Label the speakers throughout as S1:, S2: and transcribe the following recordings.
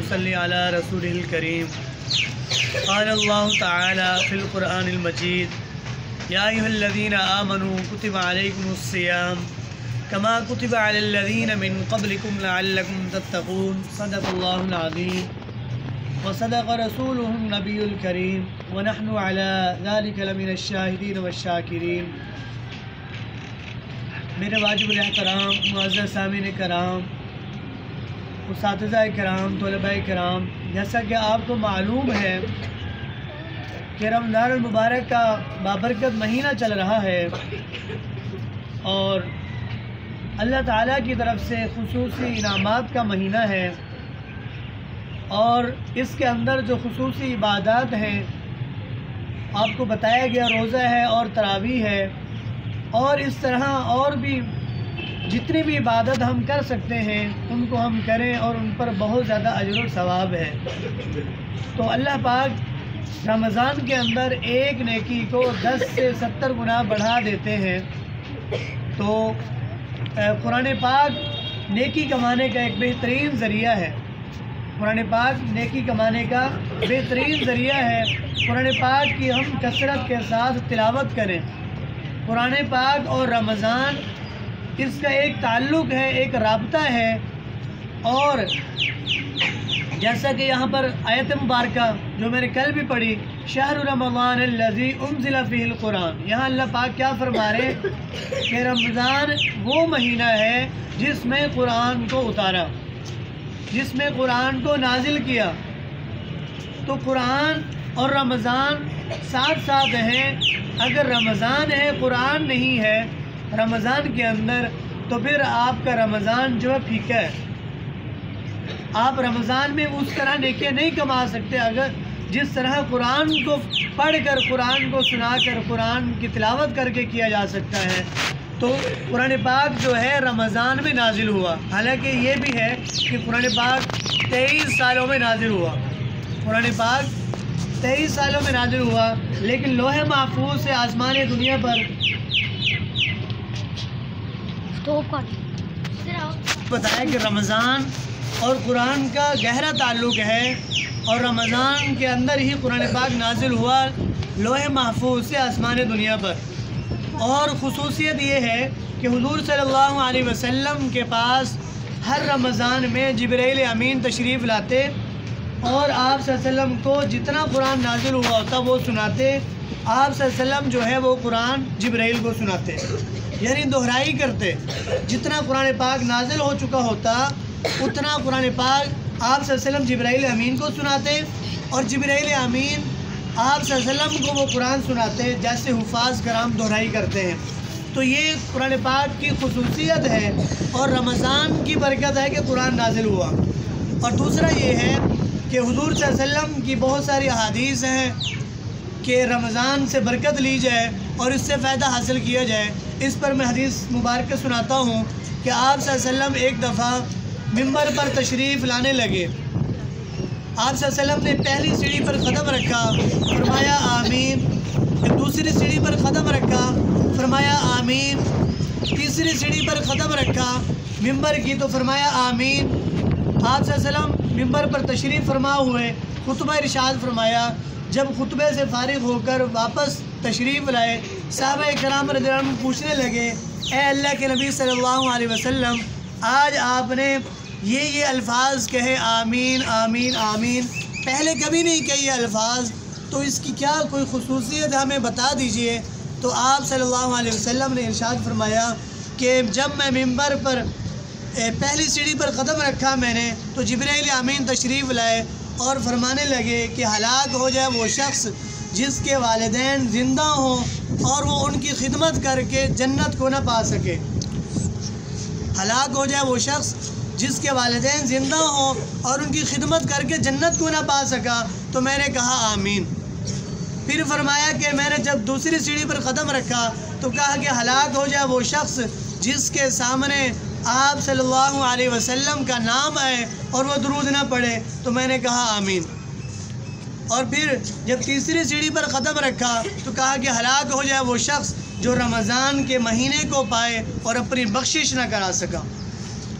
S1: सल्ली अला रसूलिल करीम। क़ाल अल्लाहु तआला फ़िल क़ुरआनिल मजीद या अय्युहल्लज़ीना आमनू कुतिबा अलैकुमुस्सियाम कमा कुतिबा अलल्लज़ीना मिन क़ब्लिकुम लअल्लकुम तत्तक़ून। सदक़ल्लाहुल अज़ीम व सदक़ रसूलुहुन नबियुल करीम व नहनु अला ज़ालिका लमिनश शाहिदीन वश्शाकिरीन। मेरे वाजिबुल एहतराम मुअज़्ज़ज़ सामीन कराम, उस्ताज़ाए कराम, तलबाए कराम, जैसा कि आपको मालूम है कि रमज़ान मुबारक का बाबरकत महीना चल रहा है और अल्लाह ताला की तरफ से खुसूसी इनामात का महीना है और इसके अंदर जो खुसूसी इबादत हैं आपको बताया गया, रोज़ा है और तरावी है और इस तरह और भी जितनी भी इबादत हम कर सकते हैं उनको हम करें और उन पर बहुत ज़्यादा अजर और सवाब है। तो अल्लाह पाक रमज़ान के अंदर एक नेकी को 10 से 70 गुना बढ़ा देते हैं। तो कुरान पाक नेकी कमाने का एक बेहतरीन ज़रिया है। कुरान पाक नेकी कमाने का बेहतरीन ज़रिया है। कुरान पाक की हम कसरत के साथ तिलावत करें। कुरान पाक और रमज़ान इसका एक ताल्लुक़ है, एक राब्ता है। और जैसा कि यहाँ पर आयत मुबारका जो मैंने कल भी पढ़ी, शहर रमज़ान अल्लज़ी उन्ज़िला फ़ीहिल कुरान, यहाँ अल्लाह पाक क्या फरमा रहे कि रमज़ान वो महीना है जिसमें कुरान को उतारा, जिसमें कुरान को नाजिल किया। तो कुरान और रमज़ान साथ साथ हैं। अगर रमज़ान है कुरान नहीं है रमज़ान के अंदर तो फिर आपका रमज़ान जो है फीका है। आप रमज़ान में उस तरह नेकियां नहीं कमा सकते अगर जिस तरह कुरान को पढ़कर, कुरान को सुनाकर, कुरान की तिलावत करके किया जा सकता है। तो कुरान पाक जो है रमज़ान में नाजिल हुआ। हालांकि ये भी है कि कुरान पाक 23 सालों में नाजिल हुआ। कुरान पाक 23 सालों में नाजिल हुआ, लेकिन लोहे महफूज से आसमान दुनिया पर बताया कि रमज़ान और कुरान का गहरा ताल्लुक़ है और रमज़ान के अंदर ही कुरान पाक नाजिल हुआ लोहे महफूज से आसमान दुनिया पर। और ख़ुसूसियत ये है कि हुज़ूर सल्लल्लाहु अलैहि वसल्लम के पास हर रमज़ान में जिब्राइल अमीन तशरीफ़ लाते और आप सल्लल्लाहु अलैहि वसल्लम को जितना कुरान नाजिल हुआ होता वो सुनाते। आप सल्लल्लाहु अलैहि वसल्लम जो है वो कुरान जिब्राइल को सुनाते, यानी दोहराई करते। जितना कुरान पाक नाजिल हो चुका होता उतना कुरान पाक आप सल्लल्लाहु अलैहि वसल्लम जिब्राइल अमीन को सुनाते और जिब्राइल अमीन आप सल्लल्लाहु अलैहि वसल्लम को वो कुरान सुनाते, जैसे हुफ़ाज़ कराम दोहराई करते हैं। तो ये कुरान पाक की खुसूसियत है और रमज़ान की बरकत है कि कुरान नाजिल हुआ। और दूसरा ये है कि हुज़ूर सल्लल्लाहु अलैहि वसल्लम की बहुत सारी अहादीस हैं कि रमज़ान से बरकत ली जाए और इससे फ़ायदा हासिल किया जाए। इस पर मैं हदीस मुबारक सुनाता हूँ कि आप सल्लल्लाहु अलैहि वसल्लम एक दफ़ा मिंबर पर तशरीफ़ लाने लगे। आप सल्लल्लाहु अलैहि वसल्लम ने पहली सीढ़ी पर क़दम रखा, फरमाया आमीन। जब दूसरी सीढ़ी पर क़दम रखा, फरमाया आमीन। तीसरी सीढ़ी पर क़दम रखा मिंबर की तो फरमाया आमीन। आप सल्लल्लाहु अलैहि वसल्लम मिंबर पर तशरीफ़ फरमा हुए, खुतबा इरशाद फरमाया। जब खुतबे से फ़ारिग होकर वापस तशरीफ़ लाए, सहाबा कराम रज़ियल्लाहु अन्हुम पूछने लगे, ए अल्लाह के नबी सल्लल्लाहु अलैहि वसल्लम, आज आपने ये अल्फाज कहे आमीन आमीन आमीन, पहले कभी नहीं कहे ये अल्फाज, तो इसकी क्या कोई खुसूसियत हमें बता दीजिए। तो आप सल्लल्लाहु अलैहि वसल्लम ने इरशाद फरमाया कि जब मैं मिंबर पर पहली सीढ़ी पर क़दम रखा मैंने तो जिब्राइल अमीन तशरीफ़ लाए और फरमाने लगे कि हलाक हो जाए वो शख्स जिसके वालिदैन ज़िंदा हों और वो उनकी खिदमत करके जन्नत को ना पा सके। हलाक हो जाए वो शख्स जिसके वालिदैन ज़िंदा हों और उनकी खिदमत करके जन्नत को ना पा सका। तो मैंने कहा आमीन। फिर फरमाया कि मैंने जब दूसरी सीढ़ी पर क़दम रखा तो कहा कि हलाक हो जाए वो शख्स जिसके सामने आप सल्लल्लाहु अलैहि वसल्लम का नाम आए और वो दुरूद ना पढ़े। तो मैंने कहा आमीन। और फिर जब तीसरी सीढ़ी पर क़दम रखा तो कहा कि हलाक हो जाए वो शख्स जो रमज़ान के महीने को पाए और अपनी बख्शिश ना करा सका।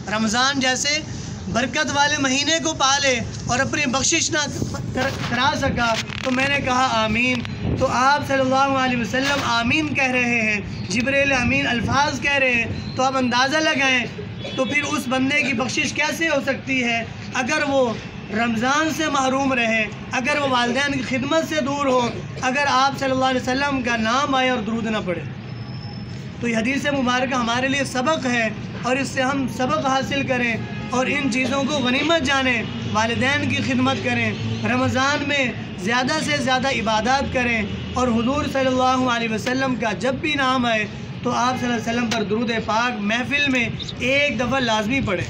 S1: रमज़ान जैसे बरकत वाले महीने को पाले और अपनी बख्शिश ना करा सका, तो मैंने कहा आमीन। तो आप सल्लल्लाहु अलैहि वसल्लम आमीन कह रहे हैं, जिब्रील अमीन अल्फाज कह रहे हैं, तो आप अंदाज़ा लगाएं तो फिर उस बंदे की बख्शिश कैसे हो सकती है अगर वो रमज़ान से महरूम रहे, अगर वो वालिदैन की खिदमत से दूर हो, अगर आप सल्लल्लाहु अलैहि वसल्लम का नाम आए और दुरूद ना पढ़े। तो ये हदीस मुबारक हमारे लिए सबक है और इससे हम सबक हासिल करें और इन चीज़ों को गनीमत जानें, वालिदैन की खिदमत करें, रमज़ान में ज़्यादा से ज़्यादा इबादत करें और हुज़ूर सल्लल्लाहु अलैहि वसल्लम का जब भी नाम आए तो आप सल्लल्लाहु अलैहि वसल्लम पर दुरूद पाक महफ़िल में एक दफ़ा लाजमी पढ़ें,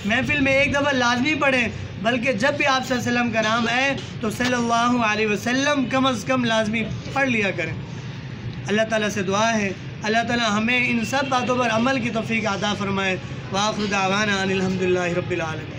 S1: महफ़िल में एक दफ़ा लाजमी पढ़ें, बल्कि जब भी आप सल्लल्लाहु अलैहि वसल्लम का नाम आए तो सल्लल्लाहु अलैहि वसल्लम कम अज़ कम लाजमी पढ़ लिया करें। अल्लाह ताला से दुआ है अल्लाह ताला हमें इन सब बातों पर अमल की तौफ़ीक़ अता फ़रमाए। व आख़िरु दावाना अनिल हम्दुलिल्लाहि रब्बिल आलमीन।